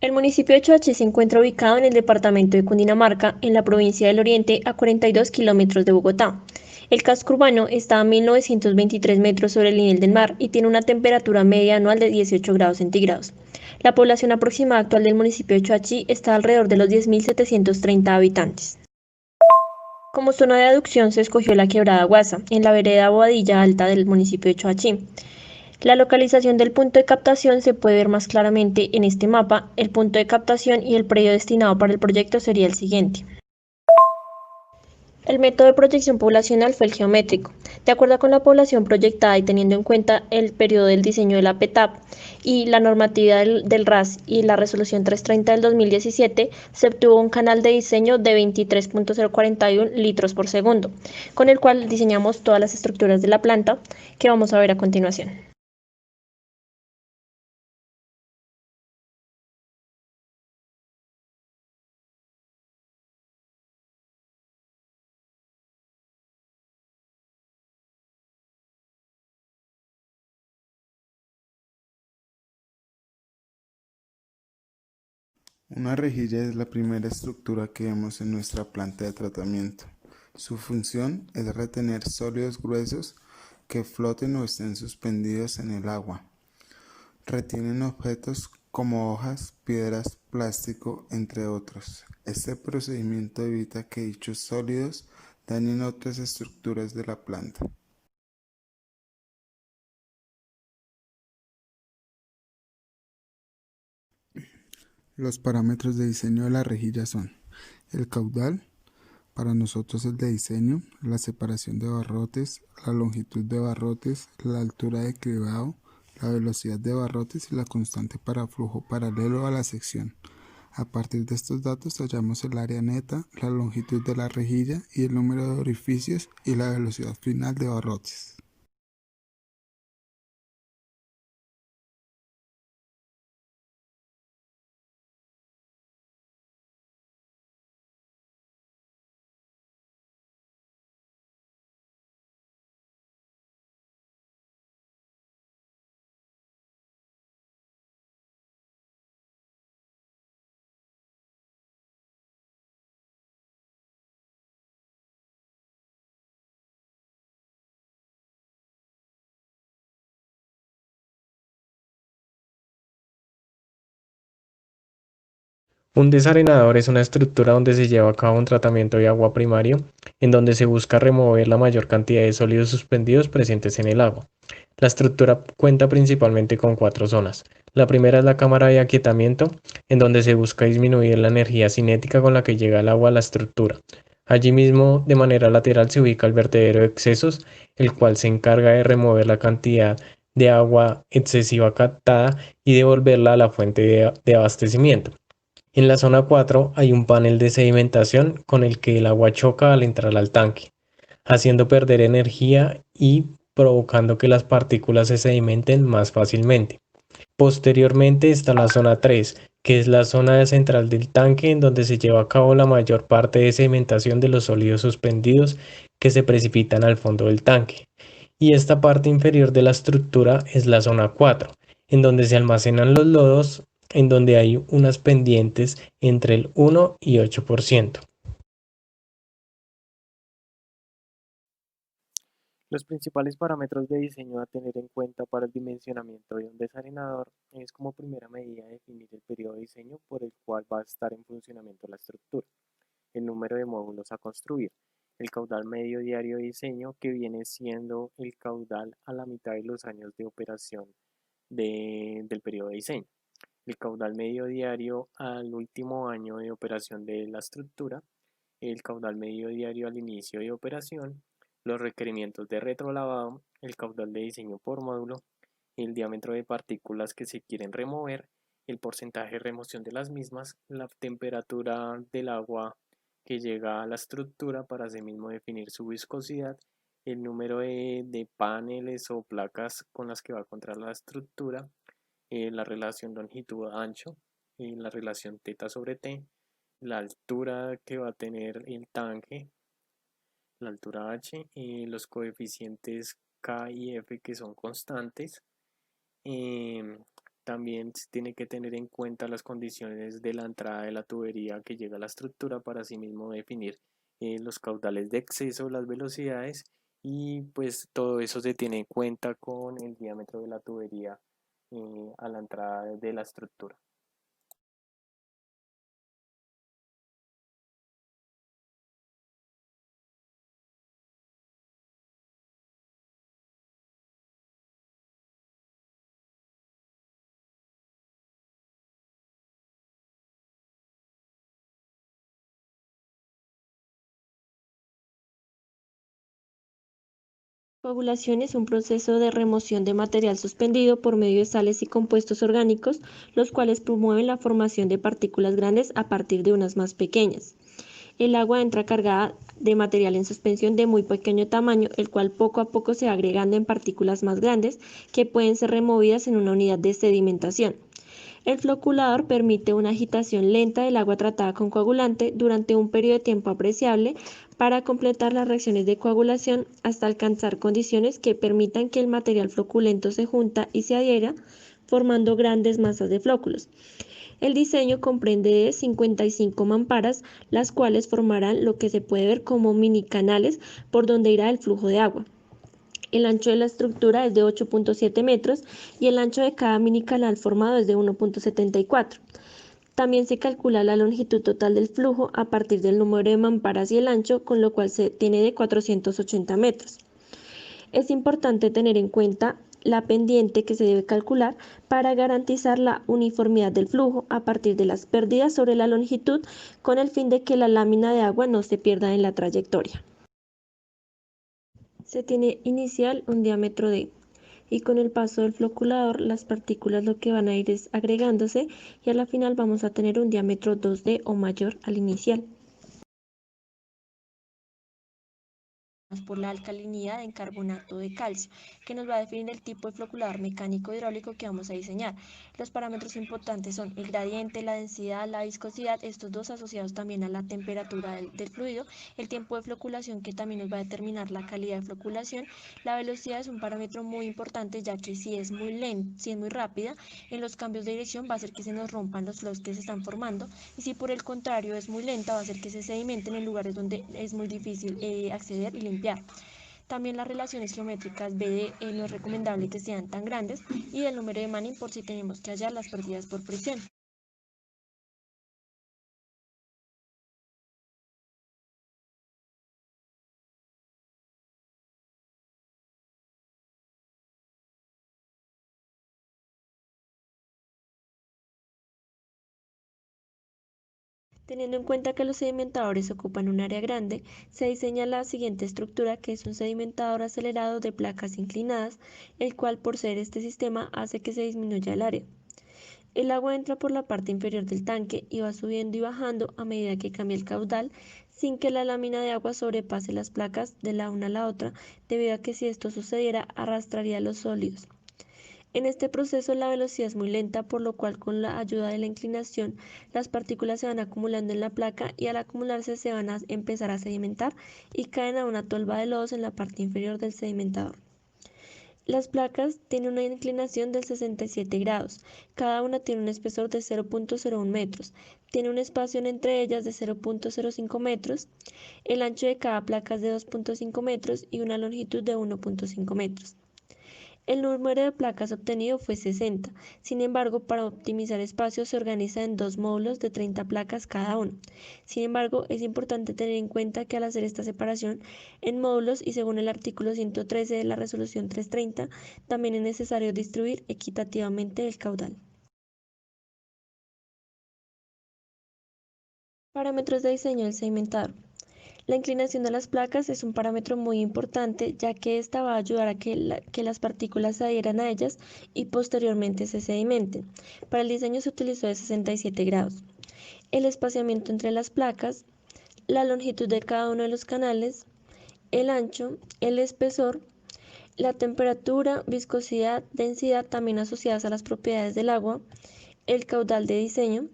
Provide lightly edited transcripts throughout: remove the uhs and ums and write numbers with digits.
El municipio de Choachí se encuentra ubicado en el departamento de Cundinamarca, en la provincia del Oriente, a 42 kilómetros de Bogotá. El casco urbano está a 1923 metros sobre el nivel del mar y tiene una temperatura media anual de 18 grados centígrados. La población aproximada actual del municipio de Choachí está alrededor de los 10.730 habitantes. Como zona de aducción se escogió la quebrada Guasa, en la vereda Boadilla Alta del municipio de Choachí. La localización del punto de captación se puede ver más claramente en este mapa. El punto de captación y el predio destinado para el proyecto sería el siguiente. El método de proyección poblacional fue el geométrico. De acuerdo con la población proyectada y teniendo en cuenta el periodo del diseño de la PETAP y la normatividad del RAS y la resolución 330 del 2017, se obtuvo un canal de diseño de 23.041 litros por segundo, con el cual diseñamos todas las estructuras de la planta que vamos a ver a continuación. Una rejilla es la primera estructura que vemos en nuestra planta de tratamiento. Su función es retener sólidos gruesos que floten o estén suspendidos en el agua. Retienen objetos como hojas, piedras, plástico, entre otros. Este procedimiento evita que dichos sólidos dañen otras estructuras de la planta. Los parámetros de diseño de la rejilla son el caudal, para nosotros el de diseño, la separación de barrotes, la longitud de barrotes, la altura de cribado, la velocidad de barrotes y la constante para flujo paralelo a la sección. A partir de estos datos hallamos el área neta, la longitud de la rejilla y el número de orificios y la velocidad final de barrotes. Un desarenador es una estructura donde se lleva a cabo un tratamiento de agua primario, en donde se busca remover la mayor cantidad de sólidos suspendidos presentes en el agua. La estructura cuenta principalmente con cuatro zonas. La primera es la cámara de aquietamiento, en donde se busca disminuir la energía cinética con la que llega el agua a la estructura. Allí mismo, de manera lateral, se ubica el vertedero de excesos, el cual se encarga de remover la cantidad de agua excesiva captada y devolverla a la fuente de abastecimiento. En la zona 4 hay un panel de sedimentación con el que el agua choca al entrar al tanque, haciendo perder energía y provocando que las partículas se sedimenten más fácilmente. Posteriormente está la zona 3, que es la zona central del tanque en donde se lleva a cabo la mayor parte de sedimentación de los sólidos suspendidos que se precipitan al fondo del tanque. Y esta parte inferior de la estructura es la zona 4, en donde se almacenan los lodos, en donde hay unas pendientes entre el 1 y 8%. Los principales parámetros de diseño a tener en cuenta para el dimensionamiento de un desarenador es como primera medida definir el periodo de diseño por el cual va a estar en funcionamiento la estructura, el número de módulos a construir, el caudal medio diario de diseño que viene siendo el caudal a la mitad de los años de operación del periodo de diseño, el caudal medio diario al último año de operación de la estructura, el caudal medio diario al inicio de operación, los requerimientos de retrolavado, el caudal de diseño por módulo, el diámetro de partículas que se quieren remover, el porcentaje de remoción de las mismas, la temperatura del agua que llega a la estructura para asimismo definir su viscosidad, el número de paneles o placas con las que va a controlar la estructura, la relación longitud-ancho, la relación teta sobre t, la altura que va a tener el tanque, la altura h, los coeficientes k y f que son constantes, También se tiene que tener en cuenta las condiciones de la entrada de la tubería que llega a la estructura para asimismo definir los caudales de exceso, las velocidades y pues todo eso se tiene en cuenta con el diámetro de la tubería a la entrada de la estructura. Coagulación es un proceso de remoción de material suspendido por medio de sales y compuestos orgánicos, los cuales promueven la formación de partículas grandes a partir de unas más pequeñas. El agua entra cargada de material en suspensión de muy pequeño tamaño, el cual poco a poco se va agregando en partículas más grandes que pueden ser removidas en una unidad de sedimentación. El floculador permite una agitación lenta del agua tratada con coagulante durante un periodo de tiempo apreciable para completar las reacciones de coagulación hasta alcanzar condiciones que permitan que el material floculento se junta y se adhiera, formando grandes masas de flóculos. El diseño comprende de 55 mamparas, las cuales formarán lo que se puede ver como mini canales por donde irá el flujo de agua. El ancho de la estructura es de 8.7 metros y el ancho de cada mini canal formado es de 1.74. También se calcula la longitud total del flujo a partir del número de mamparas y el ancho, con lo cual se tiene de 480 metros. Es importante tener en cuenta la pendiente que se debe calcular para garantizar la uniformidad del flujo a partir de las pérdidas sobre la longitud, con el fin de que la lámina de agua no se pierda en la trayectoria. Se tiene inicial un diámetro de, y con el paso del floculador las partículas lo que van a ir es agregándose y a la final vamos a tener un diámetro 2D o mayor al inicial. Por la alcalinidad en carbonato de calcio, que nos va a definir el tipo de floculador mecánico hidráulico que vamos a diseñar. Los parámetros importantes son el gradiente, la densidad, la viscosidad, estos dos asociados también a la temperatura del fluido, el tiempo de floculación que también nos va a determinar la calidad de floculación. La velocidad es un parámetro muy importante, ya que si es muy lenta, si es muy rápida, en los cambios de dirección va a hacer que se nos rompan los flows que se están formando, y si por el contrario es muy lenta, va a hacer que se sedimenten en lugares donde es muy difícil acceder y limpiar. También las relaciones geométricas BD no es recomendable que sean tan grandes, y del número de Manning por si tenemos que hallar las pérdidas por fricción. Teniendo en cuenta que los sedimentadores ocupan un área grande, se diseña la siguiente estructura, que es un sedimentador acelerado de placas inclinadas, el cual por ser este sistema hace que se disminuya el área. El agua entra por la parte inferior del tanque y va subiendo y bajando a medida que cambia el caudal, sin que la lámina de agua sobrepase las placas de la una a la otra, debido a que si esto sucediera arrastraría los sólidos. En este proceso la velocidad es muy lenta, por lo cual con la ayuda de la inclinación las partículas se van acumulando en la placa y al acumularse se van a empezar a sedimentar y caen a una tolva de lodos en la parte inferior del sedimentador. Las placas tienen una inclinación de 67 grados, cada una tiene un espesor de 0.01 metros, tiene un espacio entre ellas de 0.05 metros, el ancho de cada placa es de 2.5 metros y una longitud de 1.5 metros. El número de placas obtenido fue 60, sin embargo, para optimizar espacio se organiza en dos módulos de 30 placas cada uno. Sin embargo, es importante tener en cuenta que al hacer esta separación en módulos y según el artículo 113 de la resolución 330, también es necesario distribuir equitativamente el caudal. Parámetros de diseño del sedimentador. La inclinación de las placas es un parámetro muy importante, ya que esta va a ayudar a que las partículas se adhieran a ellas y posteriormente se sedimenten. Para el diseño se utilizó de 67 grados. El espaciamiento entre las placas, la longitud de cada uno de los canales, el ancho, el espesor, la temperatura, viscosidad, densidad también asociadas a las propiedades del agua, el caudal de diseño.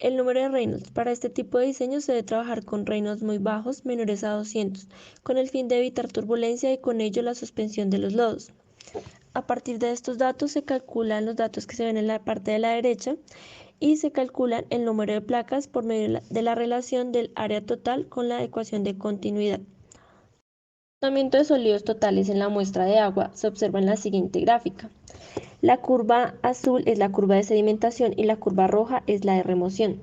El número de Reynolds. Para este tipo de diseño se debe trabajar con Reynolds muy bajos, menores a 200, con el fin de evitar turbulencia y con ello la suspensión de los lodos. A partir de estos datos se calculan los datos que se ven en la parte de la derecha y se calculan el número de placas por medio de la relación del área total con la ecuación de continuidad. El tratamiento de sólidos totales en la muestra de agua se observa en la siguiente gráfica. La curva azul es la curva de sedimentación y la curva roja es la de remoción.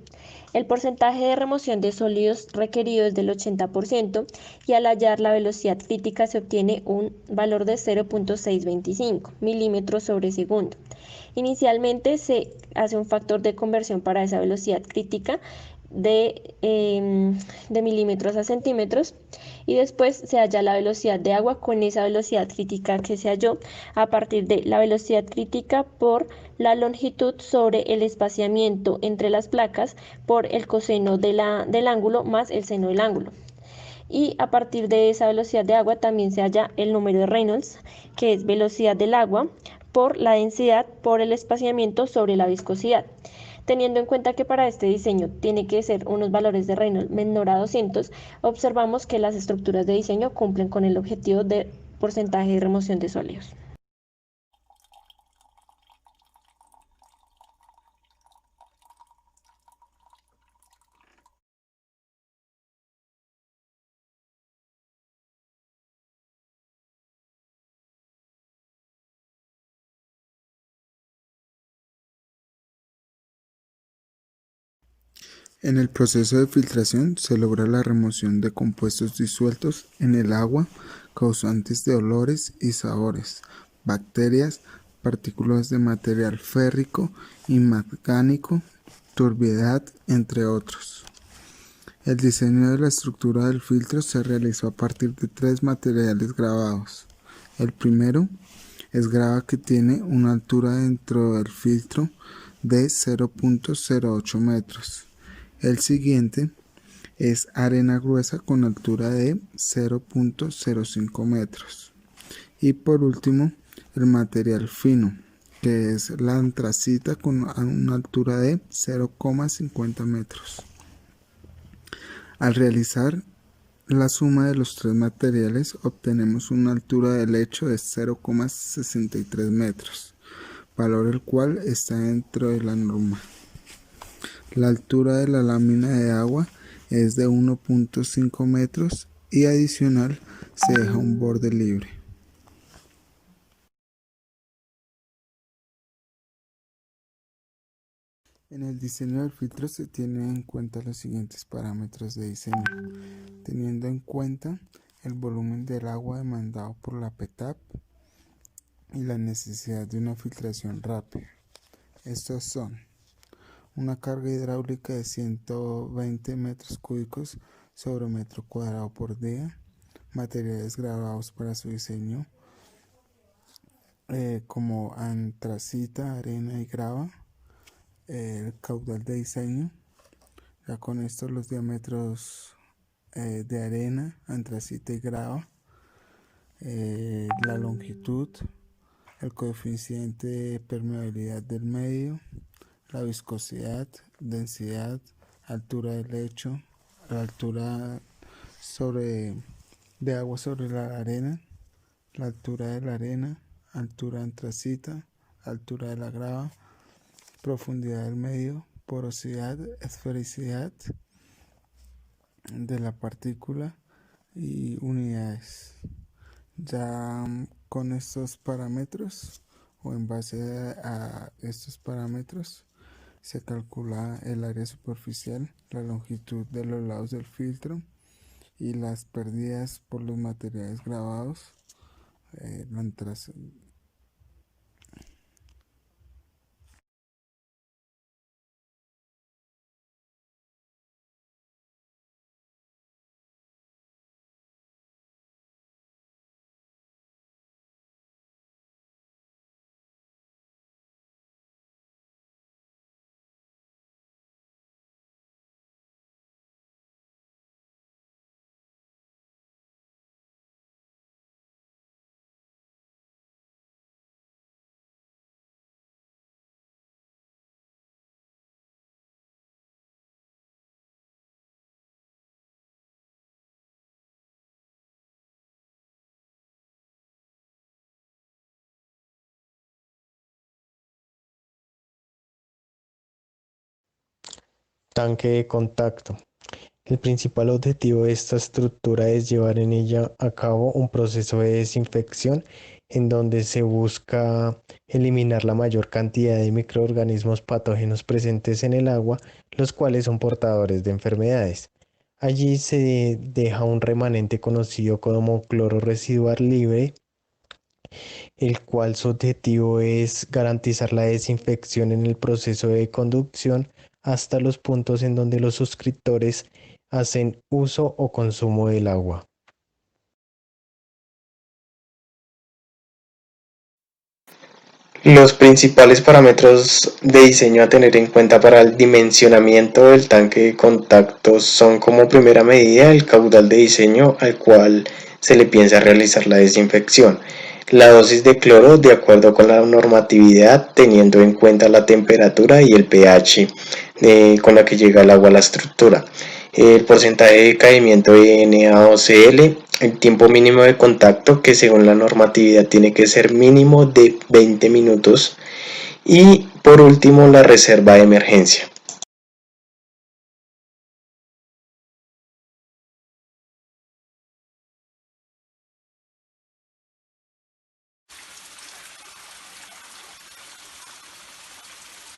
El porcentaje de remoción de sólidos requerido es del 80% y al hallar la velocidad crítica se obtiene un valor de 0.625 milímetros sobre segundo. Inicialmente se hace un factor de conversión para esa velocidad crítica de milímetros a centímetros y después se halla la velocidad de agua con esa velocidad crítica que se halló a partir de la velocidad crítica por la longitud sobre el espaciamiento entre las placas por el coseno del ángulo más el seno del ángulo. Y a partir de esa velocidad de agua también se halla el número de Reynolds, que es velocidad del agua por la densidad por el espaciamiento sobre la viscosidad. Teniendo en cuenta que para este diseño tiene que ser unos valores de Reynolds menor a 200, observamos que las estructuras de diseño cumplen con el objetivo de porcentaje de remoción de sólidos. En el proceso de filtración se logra la remoción de compuestos disueltos en el agua causantes de olores y sabores, bacterias, partículas de material férrico y mangánico, turbiedad, entre otros. El diseño de la estructura del filtro se realizó a partir de 3 materiales grabados. El primero es grava que tiene una altura dentro del filtro de 0.08 metros. El siguiente es arena gruesa con altura de 0.05 metros. Y por último, el material fino, que es la antracita con una altura de 0,50 metros. Al realizar la suma de los 3 materiales obtenemos una altura de lecho de 0,63 metros, valor el cual está dentro de la norma. La altura de la lámina de agua es de 1.5 metros y adicional se deja un borde libre. En el diseño del filtro se tienen en cuenta los siguientes parámetros de diseño, teniendo en cuenta el volumen del agua demandado por la PETAP y la necesidad de una filtración rápida. Estos son una carga hidráulica de 120 metros cúbicos sobre metro cuadrado por día, materiales grabados para su diseño como antracita, arena y grava, el caudal de diseño, ya con esto los diámetros de arena, antracita y grava, la longitud, el coeficiente de permeabilidad del medio, la viscosidad, densidad, altura del lecho, la altura de agua sobre la arena, la altura de la arena, altura antracita, altura de la grava, profundidad del medio, porosidad, esfericidad de la partícula y unidades. Ya con estos parámetros o en base a estos parámetros se calcula el área superficial, la longitud de los lados del filtro y las pérdidas por los materiales grabados. tanque de contacto. El principal objetivo de esta estructura es llevar en ella a cabo un proceso de desinfección en donde se busca eliminar la mayor cantidad de microorganismos patógenos presentes en el agua, los cuales son portadores de enfermedades. Allí se deja un remanente conocido como cloro residual libre, el cual su objetivo es garantizar la desinfección en el proceso de conducción hasta los puntos en donde los suscriptores hacen uso o consumo del agua. Los principales parámetros de diseño a tener en cuenta para el dimensionamiento del tanque de contacto son, como primera medida, el caudal de diseño al cual se le piensa realizar la desinfección, la dosis de cloro de acuerdo con la normatividad, teniendo en cuenta la temperatura y el pH con la que llega el agua a la estructura, el porcentaje de caimiento de NaOCl, el tiempo mínimo de contacto, que según la normatividad tiene que ser mínimo de 20 minutos, y por último la reserva de emergencia.